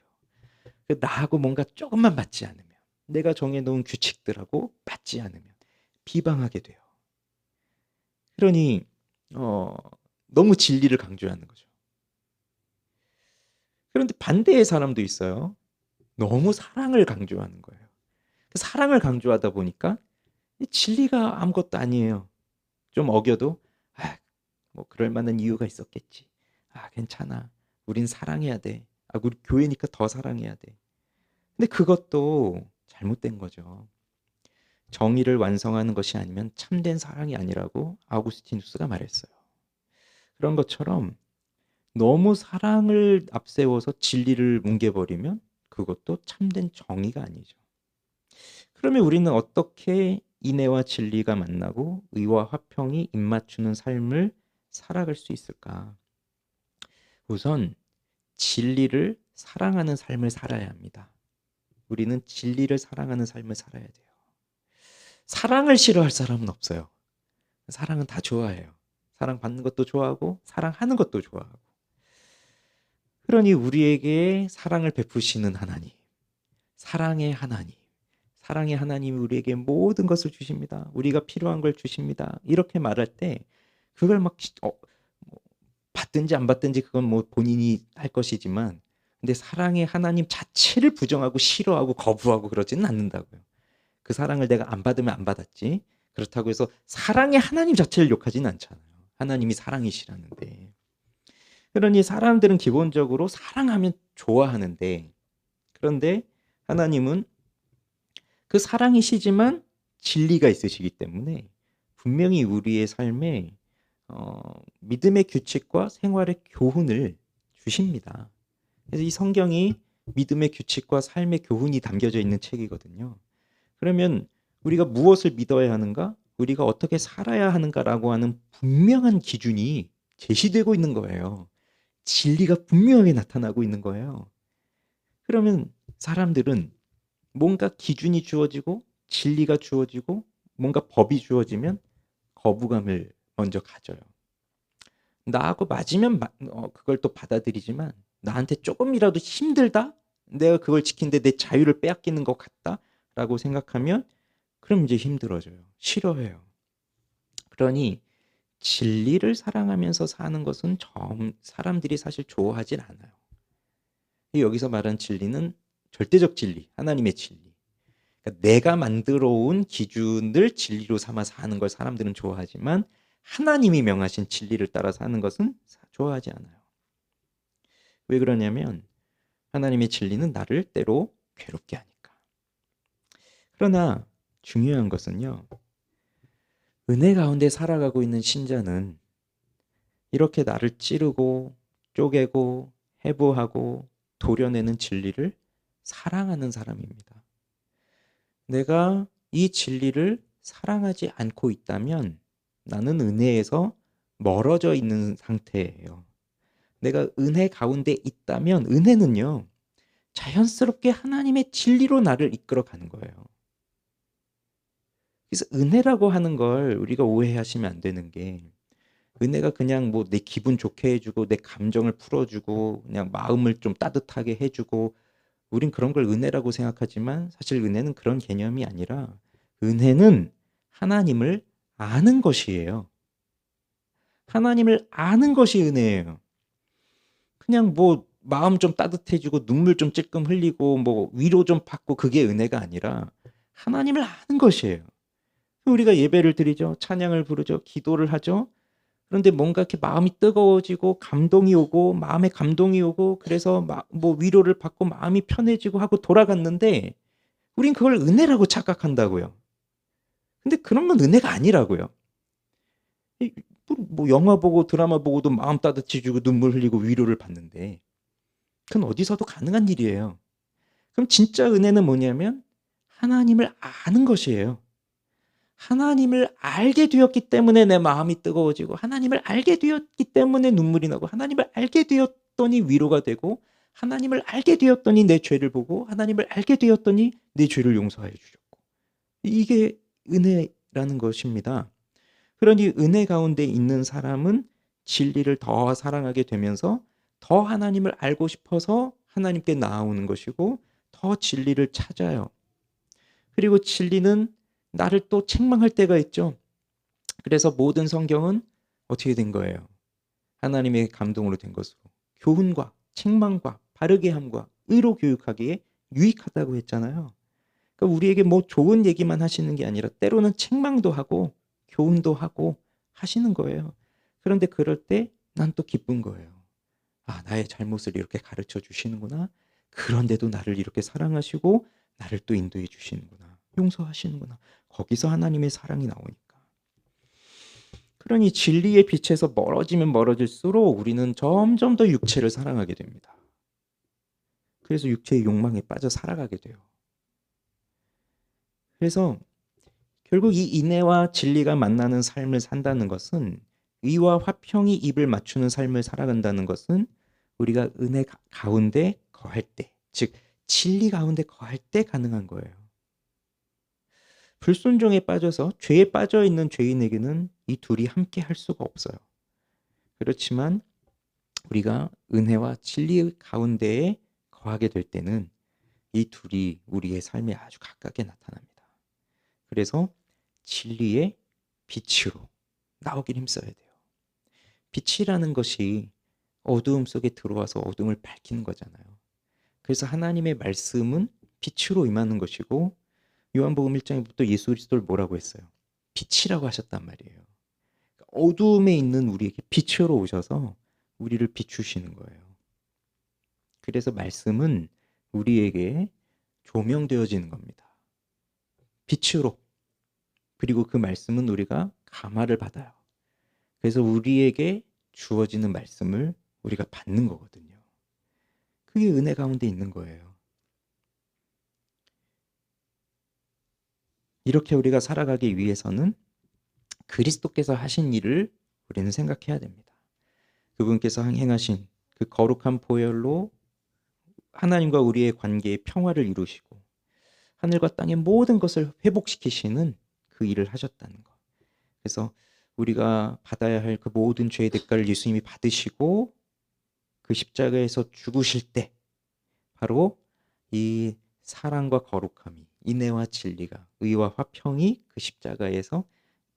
[SPEAKER 1] 나하고 뭔가 조금만 맞지 않으면, 내가 정해놓은 규칙들하고 맞지 않으면 비방하게 돼요. 그러니 너무 진리를 강조하는 거죠. 그런데 반대의 사람도 있어요. 너무 사랑을 강조하는 거예요. 사랑을 강조하다 보니까 진리가 아무것도 아니에요. 좀 어겨도 뭐 그럴 만한 이유가 있었겠지. 괜찮아. 우린 사랑해야 돼. 우리 교회니까 더 사랑해야 돼. 근데 그것도 잘못된 거죠. 정의를 완성하는 것이 아니면 참된 사랑이 아니라고 아우구스티누스가 말했어요. 그런 것처럼 너무 사랑을 앞세워서 진리를 뭉개버리면 그것도 참된 정의가 아니죠. 그러면 우리는 어떻게 인애와 진리가 만나고 의와 화평이 입맞추는 삶을 살아갈 수 있을까? 우선 진리를 사랑하는 삶을 살아야 합니다. 우리는 진리를 사랑하는 삶을 살아야 돼요. 사랑을 싫어할 사람은 없어요. 사랑은 다 좋아해요. 사랑받는 것도 좋아하고 사랑하는 것도 좋아하고. 그러니 우리에게 사랑을 베푸시는 하나님, 사랑의 하나님이 우리에게 모든 것을 주십니다. 우리가 필요한 걸 주십니다. 이렇게 말할 때 그걸 막 받든지 안 받든지 그건 뭐 본인이 할 것이지만, 근데 사랑의 하나님 자체를 부정하고 싫어하고 거부하고 그러지는 않는다고요. 그 사랑을 내가 안 받으면 안 받았지, 그렇다고 해서 사랑의 하나님 자체를 욕하지는 않잖아요. 하나님이 사랑이시라는데. 그러니 사람들은 기본적으로 사랑하면 좋아하는데, 그런데 하나님은 그 사랑이시지만 진리가 있으시기 때문에 분명히 우리의 삶에 믿음의 규칙과 생활의 교훈을 주십니다. 그래서 이 성경이 믿음의 규칙과 삶의 교훈이 담겨져 있는 책이거든요. 그러면 우리가 무엇을 믿어야 하는가, 우리가 어떻게 살아야 하는가라고 하는 분명한 기준이 제시되고 있는 거예요. 진리가 분명하게 나타나고 있는 거예요. 그러면 사람들은 뭔가 기준이 주어지고 진리가 주어지고 뭔가 법이 주어지면 거부감을 먼저 가져요. 나하고 맞으면 그걸 또 받아들이지만 나한테 조금이라도 힘들다? 내가 그걸 지키는데 내 자유를 빼앗기는 것 같다라고 생각하면 그럼 이제 힘들어져요. 싫어해요. 그러니 진리를 사랑하면서 사는 것은 사람들이 사실 좋아하진 않아요. 여기서 말한 진리는 절대적 진리, 하나님의 진리. 그러니까 내가 만들어 온 기준을 진리로 삼아서 하는 걸 사람들은 좋아하지만 하나님이 명하신 진리를 따라 사는 것은 좋아하지 않아요. 왜 그러냐면 하나님의 진리는 나를 때로 괴롭게 하니까. 그러나 중요한 것은요. 은혜 가운데 살아가고 있는 신자는 이렇게 나를 찌르고 쪼개고 해부하고 도려내는 진리를 사랑하는 사람입니다. 내가 이 진리를 사랑하지 않고 있다면 나는 은혜에서 멀어져 있는 상태예요. 내가 은혜 가운데 있다면 은혜는요, 자연스럽게 하나님의 진리로 나를 이끌어 가는 거예요. 그래서 은혜라고 하는 걸 우리가 오해하시면 안 되는 게 은혜가 그냥 뭐 내 기분 좋게 해주고 내 감정을 풀어주고 그냥 마음을 좀 따뜻하게 해주고 우린 그런 걸 은혜라고 생각하지만 사실 은혜는 그런 개념이 아니라 은혜는 하나님을 아는 것이에요. 하나님을 아는 것이 은혜예요. 그냥 뭐 마음 좀 따뜻해지고 눈물 좀 찔끔 흘리고 뭐 위로 좀 받고 그게 은혜가 아니라 하나님을 아는 것이에요. 우리가 예배를 드리죠. 찬양을 부르죠. 기도를 하죠. 그런데 뭔가 이렇게 마음이 뜨거워지고 감동이 오고 마음에 감동이 오고 그래서 뭐 위로를 받고 마음이 편해지고 하고 돌아갔는데 우린 그걸 은혜라고 착각한다고요. 근데 그런 건 은혜가 아니라고요. 뭐 영화 보고 드라마 보고도 마음 따뜻해지고 눈물 흘리고 위로를 받는데 그건 어디서도 가능한 일이에요. 그럼 진짜 은혜는 뭐냐면 하나님을 아는 것이에요. 하나님을 알게 되었기 때문에 내 마음이 뜨거워지고 하나님을 알게 되었기 때문에 눈물이 나고 하나님을 알게 되었더니 위로가 되고 하나님을 알게 되었더니 내 죄를 보고 하나님을 알게 되었더니 내 죄를 용서하여 주셨고 이게 은혜라는 것입니다. 그러니 은혜 가운데 있는 사람은 진리를 더 사랑하게 되면서 더 하나님을 알고 싶어서 하나님께 나아오는 것이고 더 진리를 찾아요. 그리고 진리는 나를 또 책망할 때가 있죠. 그래서 모든 성경은 어떻게 된 거예요? 하나님의 감동으로 된 것으로 교훈과 책망과 바르게 함과 의로 교육하기에 유익하다고 했잖아요. 그러니까 우리에게 뭐 좋은 얘기만 하시는 게 아니라 때로는 책망도 하고 교훈도 하고 하시는 거예요. 그런데 그럴 때 난 또 기쁜 거예요. 아, 나의 잘못을 이렇게 가르쳐 주시는구나. 그런데도 나를 이렇게 사랑하시고 나를 또 인도해 주시는구나. 용서하시는구나. 거기서 하나님의 사랑이 나오니까. 그러니 진리의 빛에서 멀어지면 멀어질수록 우리는 점점 더 육체를 사랑하게 됩니다. 그래서 육체의 욕망에 빠져 살아가게 돼요. 그래서 결국 이 인애와 진리가 만나는 삶을 산다는 것은 의와 화평이 입을 맞추는 삶을 살아간다는 것은 우리가 은혜 가운데 거할 때, 즉 진리 가운데 거할 때 가능한 거예요. 불순종에 빠져서 죄에 빠져 있는 죄인에게는 이 둘이 함께 할 수가 없어요. 그렇지만 우리가 은혜와 진리 가운데에 거하게 될 때는 이 둘이 우리의 삶에 아주 가깝게 나타납니다. 그래서 진리의 빛으로 나오길 힘써야 돼요. 빛이라는 것이 어두움 속에 들어와서 어둠을 밝히는 거잖아요. 그래서 하나님의 말씀은 빛으로 임하는 것이고 요한복음 1장부터 예수 그리스도를 뭐라고 했어요? 빛이라고 하셨단 말이에요. 어두움에 있는 우리에게 빛으로 오셔서 우리를 비추시는 거예요. 그래서 말씀은 우리에게 조명되어지는 겁니다. 빛으로. 그리고 그 말씀은 우리가 감화를 받아요. 그래서 우리에게 주어지는 말씀을 우리가 받는 거거든요. 그게 은혜 가운데 있는 거예요. 이렇게 우리가 살아가기 위해서는 그리스도께서 하신 일을 우리는 생각해야 됩니다. 그분께서 행하신 그 거룩한 보혈로 하나님과 우리의 관계에 평화를 이루시고 하늘과 땅의 모든 것을 회복시키시는 그 일을 하셨다는 것. 그래서 우리가 받아야 할 그 모든 죄의 대가를 예수님이 받으시고 그 십자가에서 죽으실 때 바로 이 사랑과 거룩함이, 인애와 진리가, 의와 화평이 그 십자가에서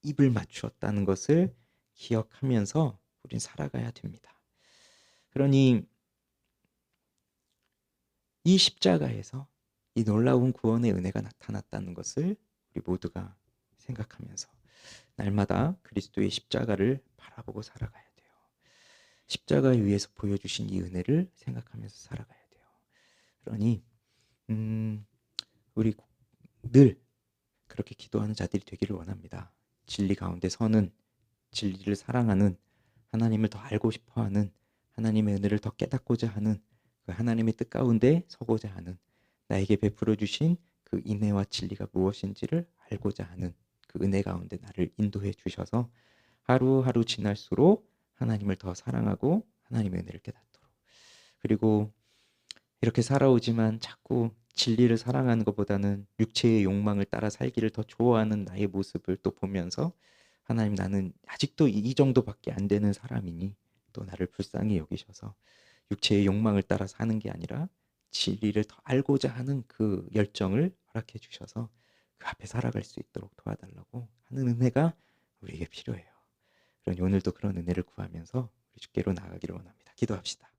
[SPEAKER 1] 입을 맞추었다는 것을 기억하면서 우린 살아가야 됩니다. 그러니 이 십자가에서 이 놀라운 구원의 은혜가 나타났다는 것을 우리 모두가 생각하면서 날마다 그리스도의 십자가를 바라보고 살아가야 돼요. 십자가 위에서 보여주신 이 은혜를 생각하면서 살아가야 돼요. 그러니 우리 늘 그렇게 기도하는 자들이 되기를 원합니다. 진리 가운데 서는, 진리를 사랑하는, 하나님을 더 알고 싶어하는, 하나님의 은혜를 더 깨닫고자 하는, 그 하나님의 뜻 가운데 서고자 하는, 나에게 베풀어 주신 그 인애와 진리가 무엇인지를 알고자 하는 그 은혜 가운데 나를 인도해 주셔서 하루하루 지날수록 하나님을 더 사랑하고 하나님의 은혜를 깨닫도록, 그리고 이렇게 살아오지만 자꾸 진리를 사랑하는 것보다는 육체의 욕망을 따라 살기를 더 좋아하는 나의 모습을 또 보면서 하나님, 나는 아직도 이 정도밖에 안 되는 사람이니 또 나를 불쌍히 여기셔서 육체의 욕망을 따라 사는 게 아니라 진리를 더 알고자 하는 그 열정을 허락해 주셔서 그 앞에 살아갈 수 있도록 도와달라고 하는 은혜가 우리에게 필요해요. 그러니 오늘도 그런 은혜를 구하면서 우리 주께로 나아가기를 원합니다. 기도합시다.